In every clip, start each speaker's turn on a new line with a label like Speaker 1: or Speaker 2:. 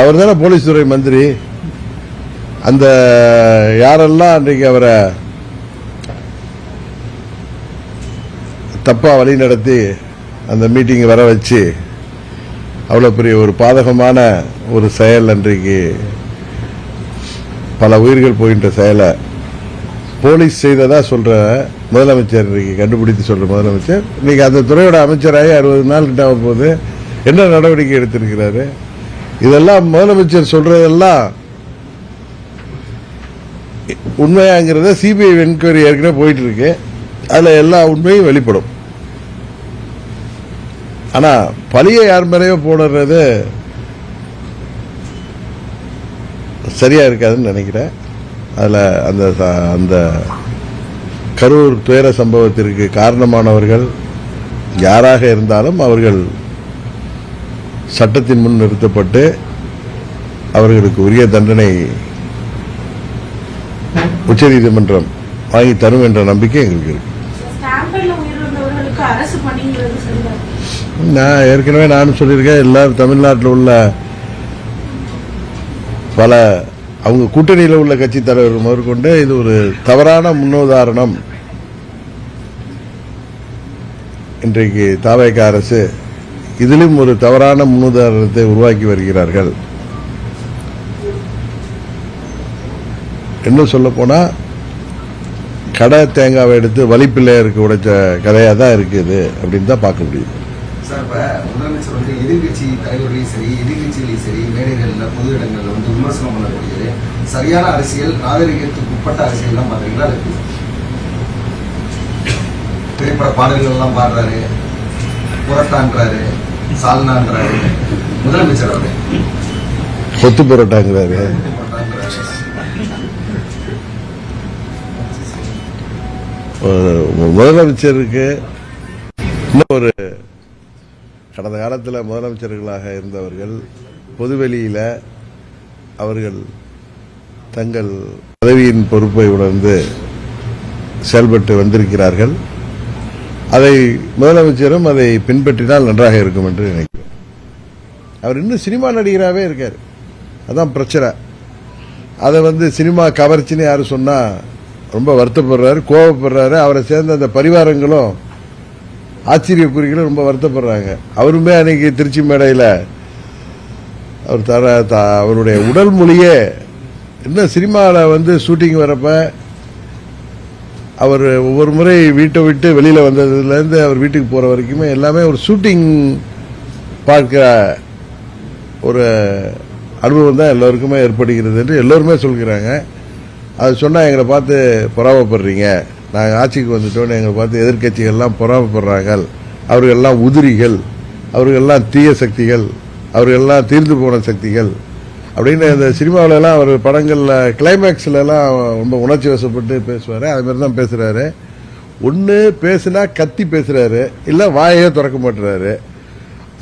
Speaker 1: அவர் தானே போலீஸ் துறை மந்திரி. அந்த யாரெல்லாம் அன்றைக்கு அவரை தப்பா வழி நடத்தி அந்த மீட்டிங் வர வச்சு அவ்வளவு பெரிய ஒரு பாதகமான ஒரு செயல், அன்றைக்கு பல உயிர்கள் போகின்ற செயலை போலீஸ் செய்ததா சொல்ற முதலமைச்சர் இன்னைக்கு கண்டுபிடித்து சொல்ற முதலமைச்சர் இன்னைக்கு அந்த துறையோட அமைச்சராகி 60 நாள் கிட்ட போது என்ன நடவடிக்கை எடுத்திருக்கிறாரு? இதெல்லாம் முதலமைச்சர் சொல்றதெல்லாம் உண்மையாங்கிறத சிபிஐ என்கொயரி ஏற்கனவே போயிட்டு இருக்கு. அதுல எல்லா உண்மையும் வெளிப்படும். ஆனா பழிய யார் மேலேயோ போடுறது சரியா இருக்காதுன்னு நினைக்கிறேன். அதுல அந்த கரூர் துயர சம்பவத்திற்கு காரணமானவர்கள் யாராக இருந்தாலும் அவர்கள் சட்டத்தின் முன் நிறுத்தப்பட்டு அவர்களுக்கு உரிய தண்டனை உச்சநீதிமன்றம் வாங்கி தரும் என்ற நம்பிக்கை எங்களுக்கு இருக்கு. நான் ஏற்கனவே நானும் சொல்லியிருக்கேன், எல்லாரும் தமிழ்நாட்டில் உள்ள பல அவங்க கூட்டணியில் உள்ள கட்சி தலைவர்கள் முதற்கொண்டு இது ஒரு தவறான முன்னுதாரணம். இன்றைக்கு தாவேக அரசு இதிலும் ஒரு தவறான முன்னுதாரணத்தை உருவாக்கி வருகிறார்கள். என்ன சொல்ல போனா கடை தேங்காவை எடுத்து வலிப்பிள்ளையருக்கு உடைச்ச கதையா தான் இருக்குது அப்படின்னு தான் பார்க்க முடியுது.
Speaker 2: முதலமைச்சர் வந்து எதிர்கட்சி தலைவர்களையும் சரி எதிர்கட்சிகளையும் சரி மேடைகளில் பொது இடங்களில் வந்து விமர்சனம் பண்ணக்கூடியது சரியான அரசியல், நாகரிகத்துக்கு உட்பட்ட அரசியல் தான் பாத்தீங்களா? திரைப்பட பாடல்கள் எல்லாம் பாடுறாரு, புரட்டான்றாரு, சால்னான்றாரு. முதலமைச்சர் அவரு
Speaker 1: கொத்து புரட்டாங்கிறாரு. முதலமைச்சருக்கு இன்னும் ஒரு கடந்த காலத்தில் முதலமைச்சர்களாக இருந்தவர்கள் பொதுவெளியில் அவர்கள் தங்கள் பதவியின் பொறுப்பை உணர்ந்து செயல்பட்டு வந்திருக்கிறார்கள். அதை முதலமைச்சரும் அதை பின்பற்றினால் நன்றாக இருக்கும் என்று நினைக்கிறேன். அவர் இன்னும் சினிமா நடிகராகவே இருக்கார். அதான் பிரச்சனை. அதை சினிமா கவர்ச்சின்னு யாரும் சொன்னா ரொம்ப வருத்தப்படுறாரு, கோபப்படுறாரு. அவரை சேர்ந்த அந்த பரிவாரங்களும் ஆச்சரியக்குறிகளும் ரொம்ப வருத்தப்படுறாங்க. அவருமே அன்னைக்கு திருச்சி மேடையில் அவர் அவருடைய உடல் மொழியே இன்னும் சினிமாவில் ஷூட்டிங் வரப்ப அவர் ஒவ்வொரு முறை வீட்டை விட்டு வெளியில் வந்ததுலேருந்து அவர் வீட்டுக்கு போகிற வரைக்குமே எல்லாமே ஒரு ஷூட்டிங் பார்க்கிற ஒரு அனுபவம் தான் எல்லோருக்குமே ஏற்படுகிறது என்று எல்லோருமே சொல்கிறாங்க. அது சொன்னால் எங்களை பார்த்து பொறாமப்படுறீங்க, நாங்கள் ஆட்சிக்கு வந்துட்டோன்னு எங்களை பார்த்து எதிர்கட்சிகள்லாம் பொறாமப்படுறாங்க, அவர்களெல்லாம் உதிரிகள், அவர்களெல்லாம் தீய சக்திகள், அவர்களெல்லாம் தீர்ந்து போன சக்திகள் அப்படின்னு இந்த சினிமாவிலலாம் அவர் படங்களில் கிளைமேக்ஸ்லாம் ரொம்ப உணர்ச்சி வசப்பட்டு பேசுவார். அது மாதிரி தான் பேசுகிறாரு. ஒன்று பேசுனா கத்தி பேசுகிறாரு, இல்லை வாயே திறக்க மாட்டுறாரு.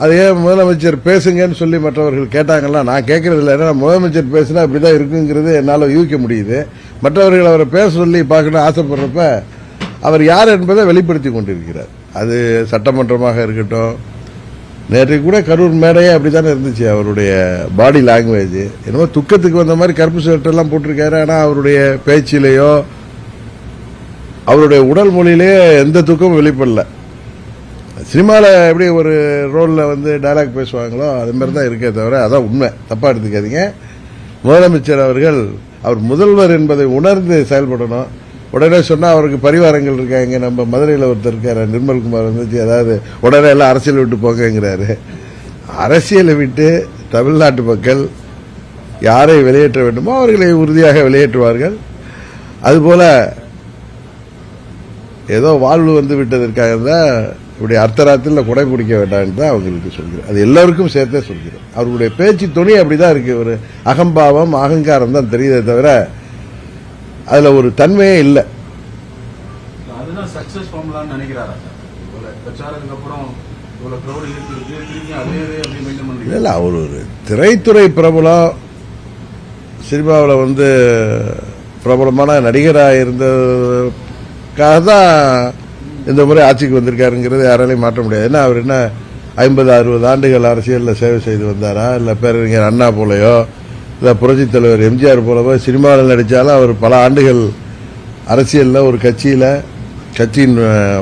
Speaker 1: அதே முதலமைச்சர் பேசுங்கன்னு சொல்லி மற்றவர்கள் கேட்டாங்கன்னா நான் கேட்கறது இல்லை. ஏன்னா முதலமைச்சர் பேசுனா இப்படிதான் இருக்குங்கிறது என்னால் யூகிக்க முடியுது. மற்றவர்கள் அவரை பேச சொல்லி பார்க்கணும் ஆசைப்படுறப்ப அவர் யார் என்பதை வெளிப்படுத்தி கொண்டிருக்கிறார். அது சட்டமன்றமாக இருக்கட்டும், நேற்றைக்கு கூட கரூர் மேடையே அப்படித்தானே இருந்துச்சு. அவருடைய பாடி லாங்குவேஜ் என்னமோ துக்கத்துக்கு வந்த மாதிரி கருப்பு ஷர்ட்டெல்லாம் போட்டிருக்காரு. ஆனால் அவருடைய பேச்சிலேயோ அவருடைய உடல் மொழியிலேயே எந்த துக்கமும் வெளிப்படல. சினிமாவில் எப்படி ஒரு ரோலில் டைலாக் பேசுவாங்களோ அது மாதிரி தான் இருக்கே தவிர அதான் உண்மை. தப்பாக எடுத்துக்காதீங்க. முதலமைச்சர் அவர்கள் அவர் முதல்வர் என்பதை உணர்ந்து செயல்படணும். உடனே சொன்னால் அவருக்கு பரிவாரங்கள் இருக்காங்க. நம்ம மதுரையில் ஒருத்தர் இருக்காரு, நிர்மல்குமார் அதாவது உடனே எல்லாம் அரசியல் விட்டு போங்கிறாரு. அரசியலை விட்டு தமிழ்நாட்டு மக்கள் யாரை வெளியேற்ற வேண்டுமோ அவர்களை உறுதியாக வெளியேற்றுவார்கள். அதுபோல ஏதோ வாழ்வு விட்டதற்காக தான் இப்படி அர்த்தராத்தில் கொடை பிடிக்க வேண்டாம்னு தான் அவங்களுக்கு சொல்கிறேன். அது எல்லாருக்கும் சேர்த்தே சொல்கிறேன். அவருடைய பேச்சு துணி அப்படிதான் இருக்கு. ஒரு அகம்பாவம், அகங்காரம் தான் தெரியுதே தவிர அதுல ஒரு தன்மையே இல்லை. இல்ல அவர் ஒரு திரைத்துறை பிரபலம், சினிமாவில் பிரபலமான நடிகராக இருந்ததுக்காக தான் இந்த முறை ஆட்சிக்கு வந்திருக்காருங்கிறது யாராலையும் மாற்ற முடியாது. ஏன்னா அவர் என்ன 50-60 ஆண்டுகள் அரசியலில் சேவை செய்து வந்தாரா, இல்லை பேரறிஞர் அண்ணா போலையோ, இல்லை புரட்சித் தலைவர் எம்ஜிஆர் போலவோ சினிமாவில் நடித்தாலும் அவர் பல ஆண்டுகள் அரசியலில் ஒரு கட்சியின்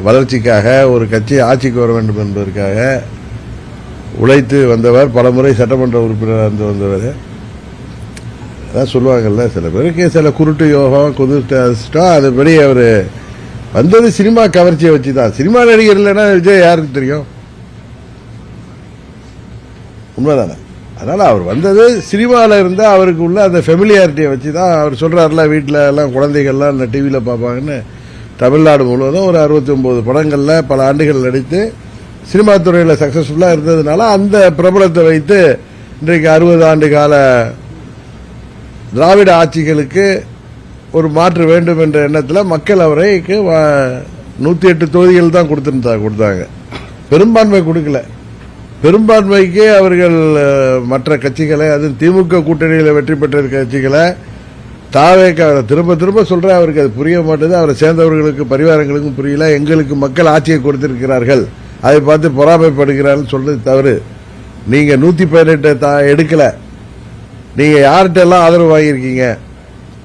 Speaker 1: வளர்ச்சிக்காக, ஒரு கட்சி ஆட்சிக்கு வர வேண்டும் என்பதற்காக உழைத்து வந்தவர். பல முறை சட்டமன்ற உறுப்பினராக இருந்து வந்தவர். அதான் சொல்லுவாங்கல்ல, சில பேருக்கு சில குருட்டு யோகம் அதிர்ஷ்டம். அதுபடி அவர் வந்தது சினிமா கவர்ச்சியை வச்சு தான். சினிமா நடிகர் இல்லைன்னா விஜய் யாருக்கு தெரியும்? உண்மைதானே? அதனால அவர் வந்தது சினிமாவில் இருந்தால் அவருக்கு உள்ள அந்த ஃபெமிலியாரிட்டியை வச்சு தான். அவர் சொல்றாருல, வீட்டில் எல்லாம் குழந்தைகள்லாம் இந்த டிவியில் பார்ப்பாங்கன்னு. தமிழ்நாடு முழுவதும் ஒரு 69 படங்களில் பல ஆண்டுகள் நடித்து சினிமா துறையில் சக்சஸ்ஃபுல்லாக இருந்ததுனால அந்த பிரபலத்தை வைத்து இன்றைக்கு 60 ஆண்டு கால திராவிட ஆட்சிகளுக்கு ஒரு மாற்று வேண்டும் என்ற எண்ணத்தில் மக்கள் அவரைக்கு 108 தொகுதிகள் தான் கொடுத்தாங்க. பெரும்பான்மை கொடுக்கல. பெரும்பான்மைக்கு அவர்கள் மற்ற கட்சிகளை, அது திமுக கூட்டணியில் வெற்றி பெற்ற கட்சிகளை தாவேக்க திரும்ப சொல்ற, அவருக்கு அது புரிய மாட்டேது. அவரை சேர்ந்தவர்களுக்கு பரிவாரங்களுக்கும் புரியல. எங்களுக்கு மக்கள் ஆட்சியை கொடுத்திருக்கிறார்கள், அதை பார்த்து பொறாமைப்படுகிறார்கள் சொல்றது தவறு. நீங்க 118 எடுக்கல, நீங்க யார்கிட்ட எல்லாம் ஆதரவு வாங்கியிருக்கீங்க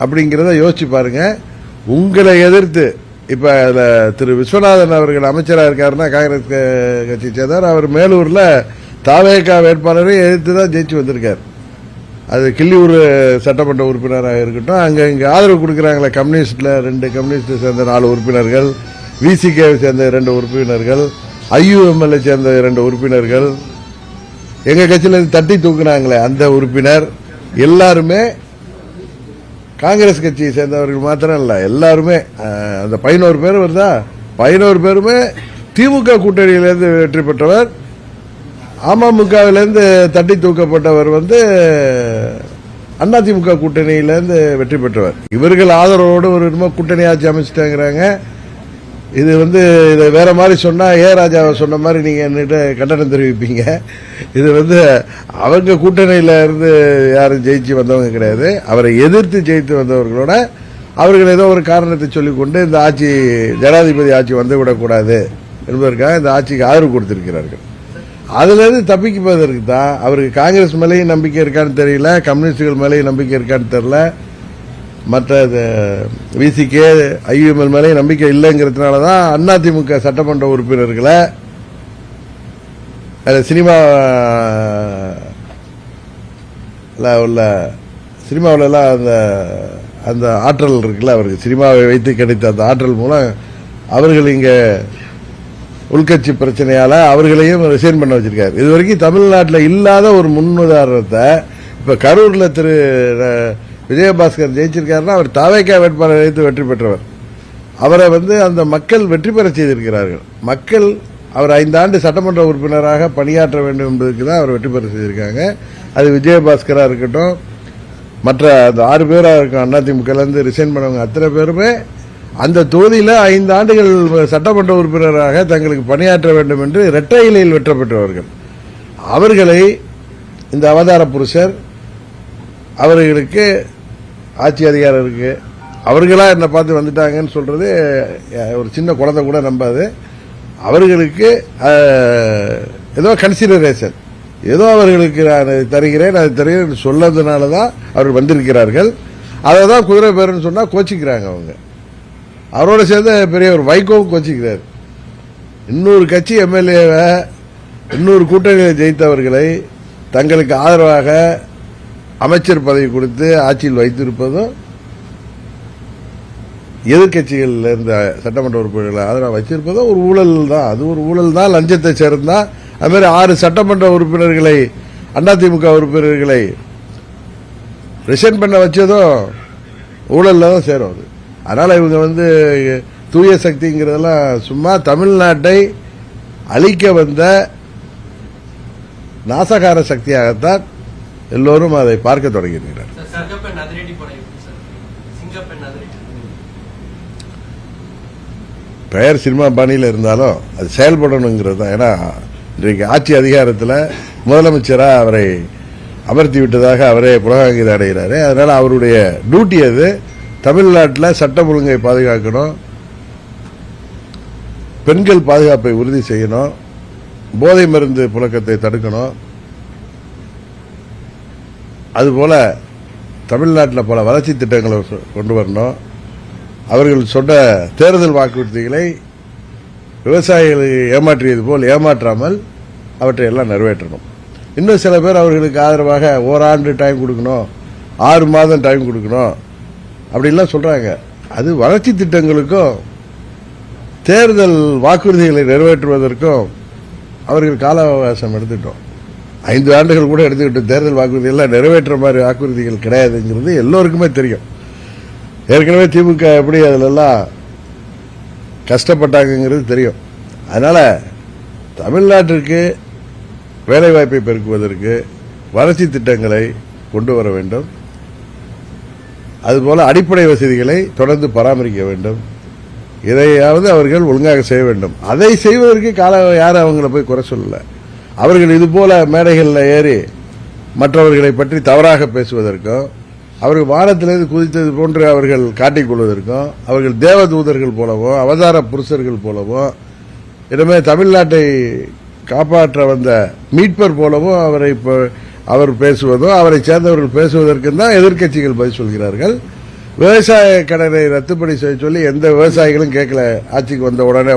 Speaker 1: அப்படிங்கிறத யோசிச்சு பாருங்க. உங்களை எதிர்த்து இப்ப திரு விஸ்வநாதன் அவர்கள் அமைச்சராக இருக்காருன்னா காங்கிரஸ் கட்சி சேர்ந்தார். அவர் மேலூர்ல தாவேகா வேட்பாளரை எதிர்த்து தான் ஜெயிச்சு வந்திருக்கார். அது கிள்ளியூர் சட்டமன்ற உறுப்பினராக இருக்கட்டும். இங்க ஆதரவு கொடுக்குறாங்களே, கம்யூனிஸ்ட்ல 2 கம்யூனிஸ்ட் சேர்ந்த 4 உறுப்பினர்கள், விசிகே சேர்ந்த 2 உறுப்பினர்கள், ஐயுஎம்எல்ஏ சேர்ந்த 2 உறுப்பினர்கள், எங்க கட்சியில தட்டி தூக்குனாங்களே அந்த உறுப்பினர், எல்லாருமே காங்கிரஸ் கட்சியை சேர்ந்தவர்கள் மாத்திரம் இல்ல, எல்லாருமே அந்த 11 பேர் வருதா, 11 பேருமே திமுக கூட்டணியிலிருந்து வெற்றி பெற்றவர். அமமுகவிலிருந்து தட்டி தூக்கப்பட்டவர் அதிமுக கூட்டணியிலிருந்து வெற்றி பெற்றவர். இவர்கள் ஆதரவோடு ஒரு கூட்டணி ஆட்சி அமைச்சிட்டாங்கிறாங்க. இது இதை வேற மாதிரி சொன்னா ராஜாவை சொன்ன மாதிரி நீங்க என்னிட்ட கண்டனம் தெரிவிப்பீங்க. இது அவங்க கூட்டணியில இருந்து யாரும் ஜெயிச்சு வந்தவங்க கிடையாது. அவரை எதிர்த்து ஜெயித்து வந்தவர்களோட அவர்கள் ஏதோ ஒரு காரணத்தை சொல்லிக்கொண்டு இந்த ஆட்சி, ஜனாதிபதி ஆட்சி வந்துவிடக்கூடாது என்பதற்காக இந்த ஆட்சிக்கு ஆதரவு கொடுத்திருக்கிறார்கள். அதுல இருந்து தப்பிக்குவதற்கு தான் அவருக்கு காங்கிரஸ் மேலேயும் நம்பிக்கை இருக்கான்னு தெரியல, கம்யூனிஸ்டுகள் மேலேயும் நம்பிக்கை இருக்கான்னு தெரியல, மற்ற விசிகே ஐயுஎம்எல் மேலே நம்பிக்கை இல்லைங்கிறதுனால தான் அதிமுக சட்டமன்ற உறுப்பினர்களை சினிமாவில் எல்லாம் அந்த ஆற்றல் இருக்குல்ல, அவருக்கு சினிமாவை வைத்து கிடைத்த அந்த ஆற்றல் மூலம் அவர்கள் இங்க உள்கட்சி பிரச்சனையால அவர்களையும் ரிசைன் பண்ண வச்சிருக்காரு. இதுவரைக்கும் தமிழ்நாட்டில் இல்லாத ஒரு முன்னுதாரணத்தை இப்ப கரூர்ல திரு விஜயபாஸ்கர் ஜெயிச்சிருக்காருன்னா அவர் தாவேகா வேட்பாளர் வைத்து வெற்றி பெற்றவர். அவரை அந்த மக்கள் வெற்றி பெற செய்திருக்கிறார்கள். மக்கள் அவர் 5 ஆண்டு சட்டமன்ற உறுப்பினராக பணியாற்ற வேண்டும் என்பதற்கு தான் அவர் வெற்றி பெற செய்திருக்காங்க. அது விஜயபாஸ்கரா இருக்கட்டும், மற்ற அந்த 6 பேரா இருக்கும் அதிமுக ரிசைன் பண்ணவங்க அத்தனை பேருமே அந்த தொகுதியில் 5 ஆண்டுகள் சட்டமன்ற உறுப்பினராக தங்களுக்கு பணியாற்ற வேண்டும் என்று இரட்டை இலையில் வெற்றி பெற்றவர்கள். அவர்களை இந்த அவதார புருஷர் அவர்களுக்கு ஆட்சி அதிகாரம் இருக்கு, அவர்களா என்ன பார்த்து வந்துட்டாங்கன்னு சொல்றது ஒரு சின்ன குழந்தை கூட நம்பாது. அவர்களுக்கு ஏதோ கன்சிடரேஷன், ஏதோ அவர்களுக்கு நான் தருகிறேன் அது தருகிறேன் சொல்லதுனாலதான் அவர்கள் வந்திருக்கிறார்கள். அதை தான் குதிரை பேருன்னு சொன்னா கோச்சிக்கிறாங்க அவங்க. அவரோட சேர்ந்த பெரிய ஒரு வைகோவும் கோச்சிக்கிறார். இன்னொரு கட்சி எம்எல்ஏவை, இன்னொரு கூட்டணியில் ஜெயித்தவர்களை தங்களுக்கு ஆதரவாக அமைச்சர் பதவி கொடுத்து ஆட்சியில் வைத்திருப்பதும், எதிர்கட்சிகள் இருந்த சட்டமன்ற உறுப்பினர்களை ஆதரவாக வச்சிருப்பதும் ஒரு ஊழல் தான். அது ஒரு ஊழல் தான், லஞ்சத்தை சேர்ந்தா. அது மாதிரி 6 சட்டமன்ற உறுப்பினர்களை, அதிமுக உறுப்பினர்களை ரிசைன் பண்ண வச்சதும் ஊழல்ல தான் சேரும். அது அதனால இவங்க தூய சக்திங்கிறதெல்லாம் சும்மா தமிழ்நாட்டை அழிக்க வந்த நாசகார சக்தியாகத்தான் எல்லோரும் அதை பார்க்க தொடங்கியிருக்கிறார். பெயர் சினிமா பாணியில் இருந்தாலும் அது செயல்படணுங்கிறது தான். ஏன்னா இன்றைக்கு ஆட்சி அதிகாரத்தில் முதலமைச்சராக அவரை அமர்த்தி விட்டதாக அவரே புலகாங்கிதம் அடைகிறாரு. அதனால அவருடைய டியூட்டி அது தமிழ்நாட்டில் சட்டம் ஒழுங்கை பாதுகாக்கணும், பெண்கள் பாதுகாப்பை உறுதி செய்யணும், போதை மருந்து புழக்கத்தை தடுக்கணும். அதுபோல தமிழ்நாட்டில் பல வளர்ச்சி திட்டங்களை கொண்டு வரணும். அவர்கள் சொன்ன தேர்தல் வாக்குறுதிகளை விவசாயிகளை ஏமாற்றியது போல் ஏமாற்றாமல் அவற்றை எல்லாம் நிறைவேற்றணும். இன்னும் சில பேர் அவர்களுக்கு ஆதரவாக ஓராண்டு டைம் கொடுக்கணும், 6 மாதம் டைம் கொடுக்கணும் அப்படின்லாம் சொல்றாங்க. அது வளர்ச்சி திட்டங்களுக்கும் தேர்தல் வாக்குறுதிகளை நிறைவேற்றுவதற்கும் அவர்கள் கால அவகாசம் எடுத்துட்டோம். 5 ஆண்டுகள் கூட எடுத்துக்கிட்டு தேர்தல் வாக்குறுதிகள் நிறைவேற்ற மாதிரி வாக்குறுதிகள் கிடையாதுங்கிறது எல்லோருக்குமே தெரியும். ஏற்கனவே திமுக எப்படி அதிலெல்லாம் கஷ்டப்பட்டாங்கிறது தெரியும். அதனால தமிழ்நாட்டிற்கு வேலைவாய்ப்பை பெருக்குவதற்கு வளர்ச்சி திட்டங்களை கொண்டு வர வேண்டும். அதுபோல அடிப்படை வசதிகளை தொடர்ந்து பராமரிக்க வேண்டும். இதையாவது அவர்கள் ஒழுங்காக செய்ய வேண்டும். அதை செய்வதற்கு யாரும் அவங்கள போய் குறை சொல்லல. அவர்கள் இதுபோல மேடைகளில் ஏறி மற்றவர்களை பற்றி தவறாக பேசுவதற்கும், அவர்கள் வானத்திலிருந்து குதித்தது போன்று அவர்கள் காட்டிக்கொள்வதற்கும், அவர்கள் தேவதூதர்கள் போலவும் அவதார புருஷர்கள் போலவும் இனிமே தமிழ்நாட்டை காப்பாற்ற வந்த மீட்பர் போலவும் அவர் பேசுவதும் அவரை சேர்ந்தவர்கள் பேசுவதற்கும் தான் எதிர்க்கட்சிகள் பதில் சொல்கிறார்கள். விவசாய கடனை ரத்துப்படி செய்ய சொல்லி எந்த விவசாயிகளும் கேட்கல. ஆட்சிக்கு வந்த உடனே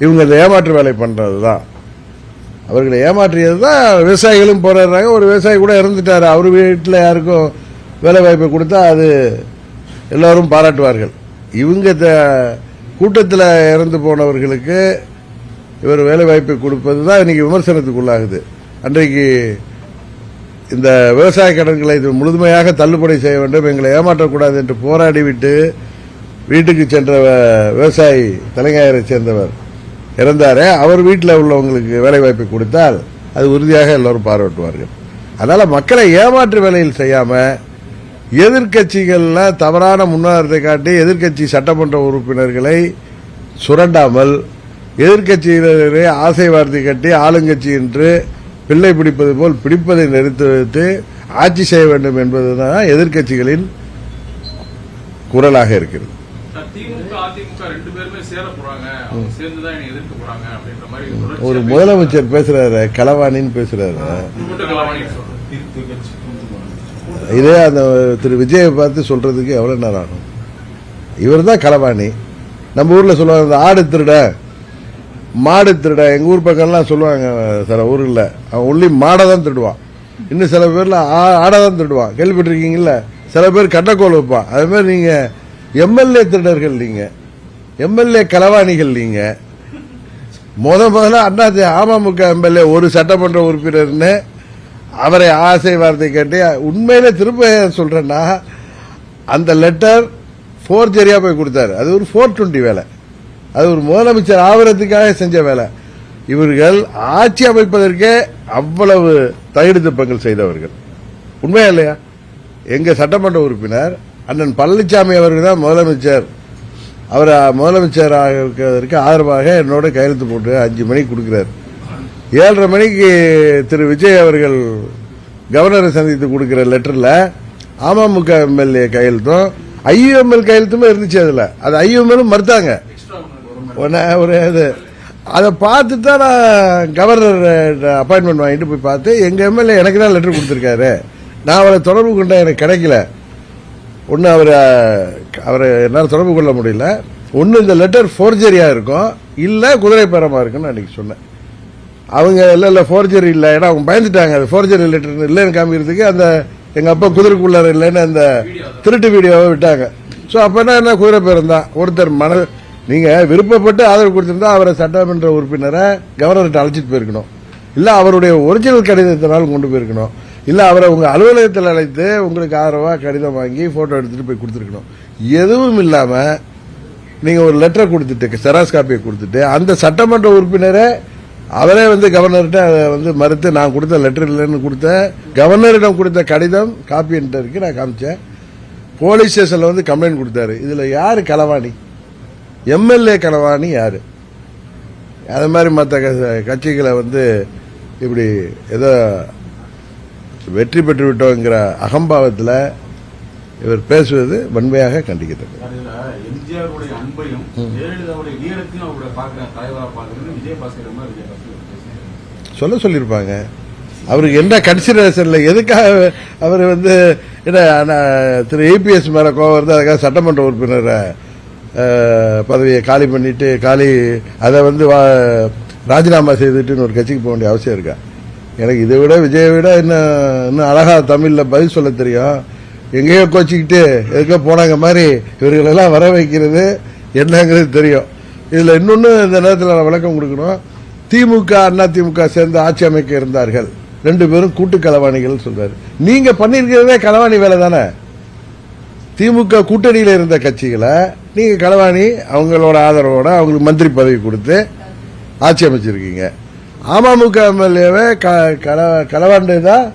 Speaker 1: இவங்க இந்த ஏமாற்று வேலை பண்றதுதான், அவர்களை ஏமாற்றியது தான். விவசாயிகளும் போராடுறாங்க. ஒரு விவசாயி கூட இறந்துட்டாரு, அவர் வீட்டில் யாருக்கும் வேலை வாய்ப்பை கொடுத்தா அது எல்லாரும் பாராட்டுவார்கள். இவங்க கூட்டத்தில் இறந்து போனவர்களுக்கு இவர் வேலை வாய்ப்பை கொடுப்பது தான் இன்னைக்கு விமர்சனத்துக்குள்ளாகுது. அன்றைக்கு இந்த விவசாய கடன்களை முழுமையாக தள்ளுபடி செய்ய வேண்டும், எங்களை ஏமாற்றக்கூடாது என்று போராடிவிட்டு வீட்டுக்கு சென்ற விவசாயி தலைஞாயிறை சேர்ந்தவர் இறந்தாரே, அவர் வீட்டில் உள்ளவங்களுக்கு வேலை வாய்ப்பை கொடுத்தால் அது உறுதியாக எல்லோரும் பாராட்டுவார்கள். அதனால மக்களை ஏமாற்று வேலையில் செய்யாம எதிர்கட்சிகள்ல தவறான முன்னேற்றத்தை காட்டி எதிர்கட்சி சட்டமன்ற உறுப்பினர்களை சுரண்டாமல் எதிர்கட்சியினரை ஆசை வார்த்தை கட்டி ஆளுங்கட்சி என்று பிள்ளை பிடிப்பது போல் பிடிப்பதை நிறுத்தி வைத்து ஆட்சி செய்ய வேண்டும் என்பதுதான் எதிர்கட்சிகளின் குரலாக இருக்கிறது. ஒரு முதலமைச்சர் பேசுறாரு, களவாணின்னு பேசுறாரு. இதே அந்த திரு விஜயை பார்த்து சொல்றதுக்கு எவ்வளவு நேரம் ஆகும்? இவர் தான் களவாணி. நம்ம ஊர்ல சொல்லுவாங்க ஆடு திருட மாடு திருட. எங்க ஊர் பக்கம்லாம் சொல்லுவாங்க சில ஊர்ல, அவன் உள்ளி மாடை தான் திருடுவான், இன்னும் சில பேர்ல ஆடை தான் திருடுவான். கேள்விப்பட்டிருக்கீங்கல்ல? சில பேர் கட்டக்கோல் வைப்பான். அதே மாதிரி நீங்க எம்எல்ஏ திருடர்கள், நீங்க எம்எல்ஏ களவாணிகள். நீங்க முதல்ல அமமுக எம்எல்ஏ ஒரு சட்டமன்ற உறுப்பினர்னு அவரை ஆசை வார்த்தை கேட்டு உண்மையில திரும்ப சொல்றேன்னா அந்த லெட்டர் போர்ஜரியா போய் கொடுத்தாரு. அது ஒரு 420 வேலை. அது ஒரு முதலமைச்சர் ஆவறதுக்காக செஞ்ச வேலை. இவர்கள் ஆட்சி அமைப்பதற்கே அவ்வளவு தகுதி திருப்பங்கள் செய்தவர்கள். உண்மையா இல்லையா? எங்க சட்டமன்ற உறுப்பினர் அண்ணன் பழனிசாமி அவர்கள் தான் முதலமைச்சர். அவர் முதலமைச்சர் ஆகிறதுக்கு ஆதரவாக என்னோட கையெழுத்து போட்டு 5 மணிக்கு கொடுக்கிறார். 7:30 மணிக்கு திரு விஜய் அவர்கள் கவர்னரை சந்தித்து கொடுக்கிற லெட்டர்ல அமமுக எம்எல்ஏ கையெழுத்தும் ஐயுஎம்எல் கையெழுத்துமே இருந்துச்சு. அதுல அது ஐயுஎம்எல் மறுத்தாங்க. அதை பார்த்துட்டு தான் நான் கவர்னர் அப்பாயின்மெண்ட் வாங்கிட்டு போய் பார்த்து எங்க எம்எல்ஏ எனக்கு தான் லெட்டர் கொடுத்திருக்காரு, நான் அவரை தொடர்பு கொண்டா எனக்கு கிடைக்கல. ஒன்னு அவரை என்னால் தொடர்பு கொள்ள முடியல. ஒன்னு இந்த லெட்டர் போர்ஜரியா இருக்கும், இல்ல குதிரை பேரமா இருக்குன்னு அன்னைக்கு சொன்னேன். அவங்க இல்ல போர்ஜரி இல்ல, ஏன்னா அவங்க பயந்துட்டாங்க. அது போர்ஜரி லெட்டர் இல்லைன்னு காமிக்கிறதுக்கு அந்த எங்க அப்பா குதிரைக்குள்ளார இல்லைன்னு அந்த திருட்டு வீடியோவை விட்டாங்க. சோ அப்ப என்ன குதிரை பேரம் தான். ஒருத்தர் நீங்க விருப்பப்பட்டு ஆதரவு கொடுத்திருந்தா அவரை சட்டமன்ற உறுப்பினரை கவர்னர்கிட்ட அழைச்சிட்டு போயிருக்கணும், இல்ல அவருடைய ஒரிஜினல் கடிதத்தினாலும் கொண்டு போயிருக்கணும், இல்ல அவரை உங்க அலுவலகத்தில் அழைத்து உங்களுக்கு ஆதரவா கடிதம் வாங்கி போட்டோ எடுத்துட்டு போய் கொடுத்துருக்கணும். எதுவும் இல்லாம நீங்க ஒரு லெட்டர் கொடுத்துட்டு செராஸ் காப்பியை கொடுத்துட்டு அந்த சட்டமன்ற உறுப்பினரை அவரே கவர்னர்கிட்ட மறுத்து நான் கொடுத்த லெட்டர் இல்லைன்னு கொடுத்த கவர்னரிடம் கொடுத்த கடிதம் காப்பி இருக்கு, நான் காமிச்சேன். போலீஸ் ஸ்டேஷன்ல கம்ப்ளைண்ட் கொடுத்தாரு. இதுல யாரு களவாணி? எம்எல்ஏ களவாணி யாரு? அது மாதிரி மற்ற கட்சிகளை இப்படி ஏதோ வெற்றி பெற்று விட்டோங்கிற அகம்பாவத்தில் இவர் பேசுவது வன்மையாக கண்டிக்கத்தக்கது.
Speaker 3: எம்ஜிஆருடைய அன்பையும் ஜெயலலிதாவுடைய வீரத்தையும் அவருடைய தலைவராக பார்க்கறது விஜயபாஸ்கர்
Speaker 1: சொல்லியிருப்பாங்க. அவருக்கு என்ன கன்சிடரேஷன்ல எதுக்காக அவர் வந்து என்ன திரு ஏபிஎஸ் மேல கோவம் வருது, அதுக்காக சட்டமன்ற உறுப்பினர் பதவியை காலி பண்ணிட்டு அதை வந்து ராஜினாமா செய்துட்டு ஒரு கட்சிக்கு போக வேண்டிய அவசியம் இருக்கா? எனக்கு இதை விட விஜயை விட இன்னும் அழகா தமிழ்ல பதில் சொல்ல தெரியும். எங்கேயோ கோச்சிக்கிட்டு எதுக்கோ போனாங்க மாதிரி இவர்களெல்லாம் வர வைக்கிறது என்னங்கிறது தெரியும். இதுல இன்னொன்னு இந்த நேரத்தில் நான் விளக்கம் கொடுக்கணும். திமுக அண்ணா திமுக சேர்ந்து ஆட்சி அமைக்க இருந்தார்கள், 2 பேரும் கூட்டு களவாணிகள் சொல்றாரு. நீங்க பண்ணிருக்கிறதே களவாணி வேலை தானே. திமுக கூட்டணியில் இருந்த கட்சிகளை நீங்க களவாணி, அவங்களோட ஆதரவோட அவங்களுக்கு மந்திரி பதவி கொடுத்து ஆட்சி அமைச்சிருக்கீங்க. அமமுக எம்எல்ஏவை களவாண்டதான்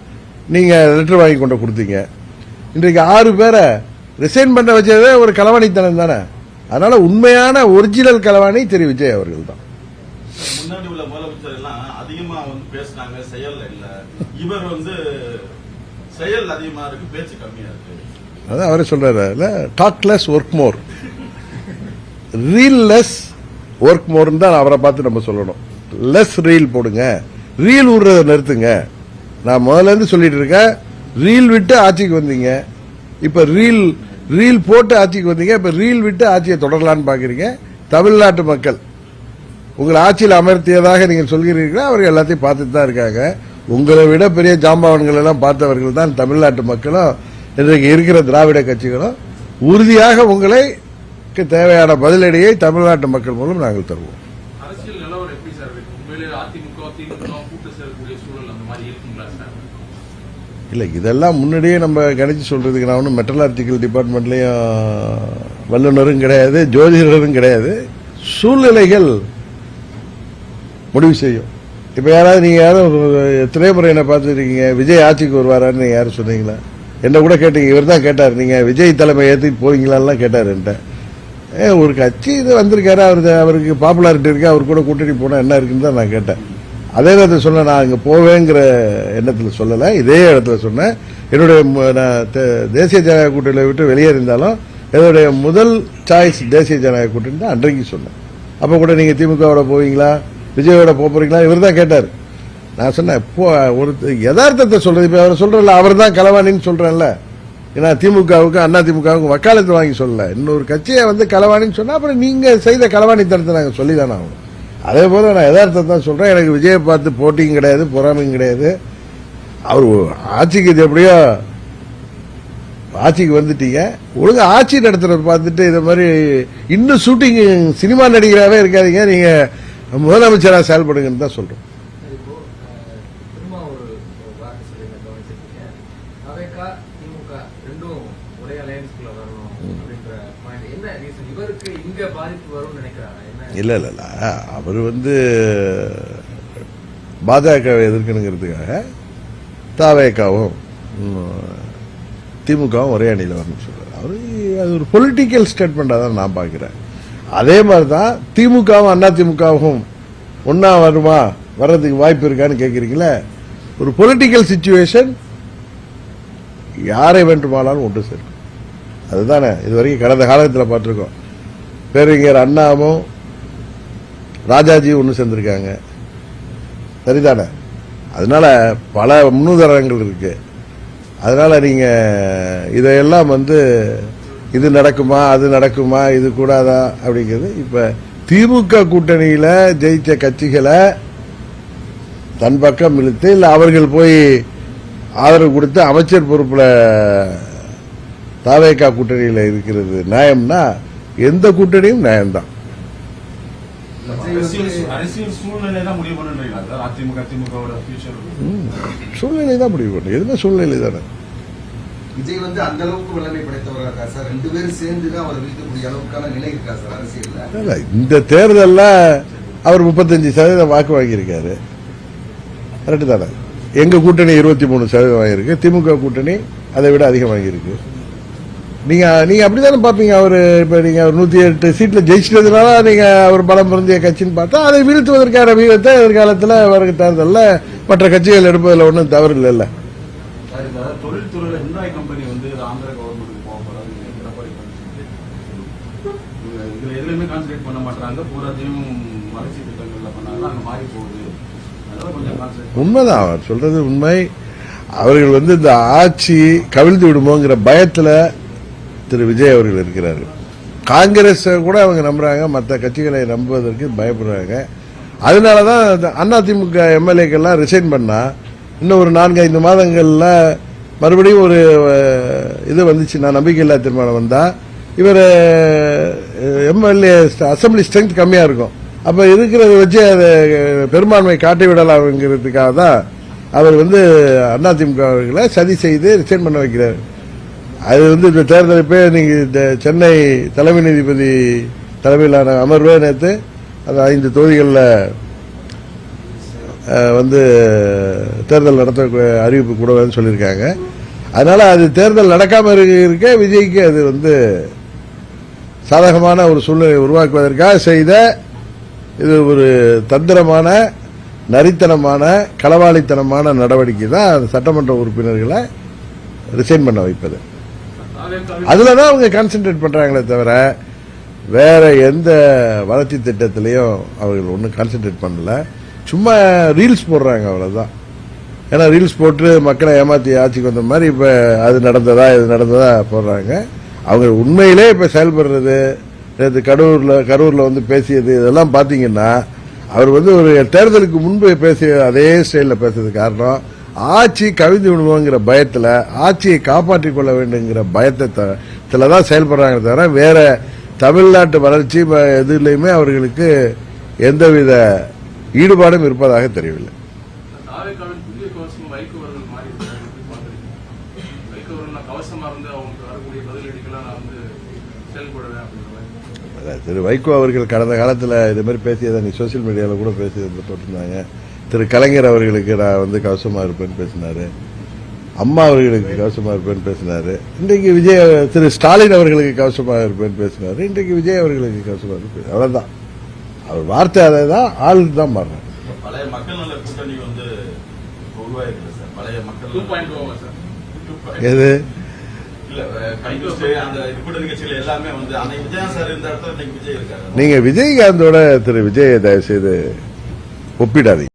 Speaker 1: நீங்க லெட்டர் வாங்கி கொண்டு கொடுத்தீங்க. இன்றைக்கு 6 பேரை ரிசைன் பண்ண வச்சதே ஒரு களவாணித்தனம் தானே. அதனால உண்மையான ஒரிஜினல் களவாணி திரு விஜய் அவர்கள் தான்.
Speaker 3: முன்னாடி உள்ள முதலமைச்சர் எல்லாம் அதிகமா வந்து பேசினாங்க, செயல் இல்ல. இவர் வந்து செயல் அதிகமா இருக்கு, பேச்சு கம்மியா இருக்கு.
Speaker 1: அதான் அவரே சொல்றாரு, talk less work more, reel less work மோர்னு தான் அவரை பார்த்து நம்ம சொல்லணும். லெஸ் ரீல் போடுங்க, ரீல் விடுறத நிறுத்துங்க. நான் முதல்ல இருந்து சொல்லிட்டு இருக்கேன், ரீல் விட்டு ஆட்சிக்கு வந்தீங்க, இப்ப ரீல் போட்டு ஆட்சிக்கு வந்தீங்க, இப்ப ரீல் விட்டு ஆட்சியை தொடரலான்னு பாக்குறீங்க. தமிழ்நாட்டு மக்கள் உங்களை ஆட்சியில் அமர்த்தியதாக நீங்கள் சொல்கிறீர்களா? அவர்கள் எல்லாத்தையும் பார்த்துட்டு தான் இருக்காங்க. உங்களை விட பெரிய ஜாம்பவான்கள் எல்லாம் பார்த்தவர்கள் தான் தமிழ்நாட்டு மக்களும் இன்றைக்கு இருக்கிற திராவிட கட்சிகளும். உறுதியாக உங்களை தேவையான பதிலடியை தமிழ்நாட்டு மக்கள் மூலம் நாங்கள் தருவோம்.
Speaker 3: அரசியல் நிலவரம் எப்படி சார் இருக்கு? உண்மையிலே அதிமுக கூட்டு சேரக்கூடிய சூழல் அந்த மாதிரி இருக்குங்களா சார்?
Speaker 1: இல்ல, இதெல்லாம் முன்னாடியே நம்ம கணிச்சு சொல்றதுக்கு நான் ஒன்றும் மெட்டலாஜிக்கல் டிபார்ட்மெண்ட்லயும் வல்லுநரும் கிடையாது, ஜோதிடரும் கிடையாது. சூழ்நிலைகள் முடிவு செய்யும். இப்ப நீங்க யாரும் எத்தனை முறை என்ன பார்த்துருக்கீங்க, விஜய் ஆட்சிக்கு வருவாரான்னு நீங்க யாரும் சொன்னீங்களா? என்ன கூட கேட்டீங்க, இவர் தான் கேட்டார், நீங்க விஜய் தலைமை ஏற்றிட்டு போவீங்களான்னு கேட்டார் என்கிட்ட. ஒரு கட்சி இது வந்திருக்காரு, அவருக்கு பாப்புலாரிட்டி இருக்கு, அவர் கூட கூட்டணி போனா என்ன இருக்குன்னு தான் நான் கேட்டேன். அதே நேரத்தில் சொன்ன, நான் இங்க போவேங்கிற எண்ணத்தில் சொல்லல, இதே இடத்துல சொன்னேன். என்னுடைய தேசிய ஜனநாயக கூட்டணியை விட்டு வெளியேறிந்தாலும் என்னுடைய முதல் சாய்ஸ் தேசிய ஜனநாயக கூட்டணி தான் அன்றைக்கு சொன்னேன். அப்ப கூட நீங்க திமுகவோட போவீங்களா, விஜயோட போறீங்களா, இவர் தான் கேட்டார். நான் சொன்னேன், இப்போ ஒரு யதார்த்தத்தை சொல்றது. இப்ப அவர் சொல்றல, அவர் தான் களவாணின்னு சொல்றேன்ல. ஏன்னா திமுகவுக்கு அண்ணா திமுகவுக்கு வக்காலத்து வாங்கி சொல்லல, இன்னொரு கட்சியை வந்து களவாணின்னு சொன்னா அப்புறம் நீங்க செய்த களவாணித்தனத்தை நாங்க சொல்லிதானே ஆகணும். அதே போல நான் யதார்த்தத்தை தான் சொல்றேன். எனக்கு விஜயை பார்த்து போட்டியும் கிடையாது, பொறாமையும் கிடையாது. அவர் ஆட்சிக்கு இது எப்படியோ ஆட்சிக்கு வந்துட்டீங்க, ஒழுங்கா ஆட்சி நடத்துறத பார்த்துட்டு இதை மாதிரி இன்னும் ஷூட்டிங் சினிமா நடிகராகவே இருக்காதீங்க, நீங்க முதலமைச்சராக செயல்படுங்கன்னு தான் சொல்றோம். இல்ல அவர் வந்து பாஜகவை எதிர்க்கணுங்கிறதுக்காக தாவேக்காவும் திமுகவும் ஒரே அணியில் வரணும்னு சொல்றாரு. அவரு அது ஒரு பொலிட்டிக்கல் ஸ்டேட்மெண்டா தான் நான் பாக்கிறேன். அதே மாதிரிதான் திமுகவும் அண்ணா திமுகவும் ஒன்னா வர்றதுக்கு வாய்ப்பு இருக்கான்னு கேட்கிறீங்களா? ஒரு பொலிட்டிக்கல் சிச்சுவேஷன் யாரை வேண்டுமானாலும் ஒன்று சேர்க்கும். அதுதானே இதுவரைக்கும் கடந்த காலத்தில் பார்த்திருக்கோம். பேரறிஞர் அண்ணாவும் ராஜாஜியும் ஒன்று சேர்ந்திருக்காங்க, சரிதானே? அதனால பல முன்னுதாரணங்கள் இருக்கு. அதனால நீங்க இதையெல்லாம் வந்து இது நடக்குமா அது நடக்குமா இது கூடாதா அப்படிங்கிறது. இப்ப திமுக கூட்டணியில ஜெயிச்ச கட்சிகளை தன் பக்கம் இழுத்து, இல்ல அவர்கள் போய் ஆதரவு கொடுத்து அமைச்சர் பொறுப்புல தாவேகா கூட்டணியில இருக்கிறது நியாயம்னா எந்த கூட்டணியும் நியாயம்தான். சூழ்நிலை தான் முடிவு பண்ணும், எதுவுமே சூழ்நிலை தானே.
Speaker 2: விஜய் வந்து அந்த அளவுக்கு வல்லமை படைத்தவராக இருக்கா சார்? 2 பேரும் சேர்ந்து தான் அவர் வீழ்த்தக்கூடிய அளவுக்கான நிலை இருக்கா சார் அரசியல்ல?
Speaker 1: இந்த தேர்தல்ல அவர் 35% வாக்கு வாங்கியிருக்காரு, கரெக்டு தானே? எங்க கூட்டணி 23% வாங்கியிருக்கு, திமுக கூட்டணி அதை விட அதிகம் வாங்கியிருக்கு. நீங்க அப்படித்தானே பாப்பீங்க. அவரு இப்ப நீங்க 108 சீட்ல ஜெயிச்சதுனால நீங்க அவர் பலம் பொருந்திய கட்சின்னு பார்த்தா அதை வீழ்த்துவதற்கான விகிதத்தை எதிர்காலத்தில் வருகிற தேர்தலில் மற்ற கட்சிகள் எடுப்பதில் ஒன்றும் தவறு இல்லைல்ல.
Speaker 3: சார் இந்த தொழில்துறையில ஹிண்டாய் கம்பெனி வந்து ஆந்திர கவர்மெண்ட்டுக்கு போக போறாங்க எடப்பாடி இதுல எதுலையுமே கான்சன்ட்ரேட் பண்ண மாட்டாங்க, பூராத்தையும் வளர்ச்சி திட்டங்கள்ல பண்ணாலும் அங்க மாறி போகுது. அதனால கொஞ்சம் கான்சன்ட்ரேட்
Speaker 1: உண்மைதான் அவர் சொல்றது உண்மை. அவர்கள் வந்து இந்த ஆட்சி கவிழ்ந்து விடுமோங்கிற பயத்துல திரு விஜய் அவர்கள் இருக்கிறார்கள். காங்கிரஸ் கூட அவங்க நம்புறாங்க, மற்ற கட்சிகளை நம்புவதற்கு பயப்படுறாங்க. அதனாலதான் அதிமுக எம்எல்ஏக்கெல்லாம் ரிசைன் பண்ணா இன்னும் ஒரு 4-5 மாதங்கள்ல மறுபடியும் ஒரு இது வந்துச்சுன்னா, நம்பிக்கையில்லா தீர்மானம் வந்தா இவர் எம்எல்ஏ அசம்பிளி ஸ்ட்ரென்த் கம்மியா இருக்கும். அப்ப இருக்கிறத வச்சு அதை பெரும்பான்மை காட்டி விடலாம்ங்கிறதுக்காக தான் அவர் வந்து அதிமுக அவர்களை சதி செய்து ரிசைன் பண்ண வைக்கிறார். அது வந்து இந்த தேர்தலுப்பே நீங்க இந்த சென்னை தலைமை நீதிபதி தலைமையிலான அமர்வே நேற்று அந்த 5 தொகுதிகளில் வந்து தேர்தல் நடத்த அறிவிப்பு கூடன்னு சொல்லியிருக்காங்க. அதனால அது தேர்தல் நடக்காம இருக்க விஜய்க்கு அது வந்து சாதகமான ஒரு சூழ்நிலை உருவாக்குவதற்காக செய்த இது ஒரு தந்திரமான, நரித்தனமான, களவாளித்தனமான நடவடிக்கை தான் சட்டமன்ற உறுப்பினர்களை ரிசைன் பண்ண வைப்பது. அதுலதான் அவங்க கான்சென்ட்ரேட் பண்றாங்களே தவிர வேற எந்த வளர்ச்சி திட்டத்திலையும் அவர்கள் ஒன்றும் கான்சென்ட்ரேட் பண்ணல. சும்மா ரீல்ஸ் போடுறாங்க, அவ்வளவுதான். ஏன்னா ரீல்ஸ் போட்டு மக்களை ஏமாத்தி ஆட்சிக்கு வந்த மாதிரி இப்ப அது நடந்ததா இது நடந்ததா போடுறாங்க. அவங்க உண்மையிலே இப்ப செயல்படுறது, நேற்று கரூர்ல வந்து பேசியது இதெல்லாம் பாத்தீங்கன்னா அவர் வந்து ஒரு தேர்தலுக்கு முன்பு பேசிய அதே ஸ்டைல பேசுறது காரணம் ஆட்சி கவிழ்ந்து விடுவோங்கிற பயத்துல, ஆட்சியை காப்பாற்றிக் கொள்ள வேண்டுங்கிற பயத்துல தான் செயல்படுறாங்க தவிர வேற தமிழ்நாட்டு வளர்ச்சி எதுலையுமே அவர்களுக்கு எந்தவித ஈடுபாடும் இருப்பதாக தெரியவில்லை. திரு வைகோ அவர்கள் கடந்த காலத்தில் இது மாதிரி பேசியதை நீ சோசியல் மீடியாவில் கூட பேசியது போட்டிருந்தாங்க. திரு கலைஞர் அவர்களுக்கு நான் வந்து கவசமா இருப்பேன்னு பேசினாரு, அம்மா அவர்களுக்கு கவசமா இருப்பேன்னு பேசினாரு. இன்றைக்கு திரு ஸ்டாலின் அவர்களுக்கு கவசமா இருப்பேன்னு பேசினாரு. இன்றைக்கு விஜய் அவர்களுக்கு கவசமா இருப்பேன். அவ்வளவுதான். அவர் வார்த்தை அதை தான், ஆள் தான் மாறுறாங்க.
Speaker 3: பழைய மக்கள் நல கூட்டணி வந்து உருவாயிருக்கு சார். பழைய மக்கள் 2.0 சார்.
Speaker 1: எது
Speaker 3: எல்லாமே வந்து விஜய் சார் இந்த இடத்துல விஜய் இருக்காரு.
Speaker 1: நீங்க விஜயகாந்தோட திரு விஜய் தயவு செய்து ஒப்பிடாதீங்க.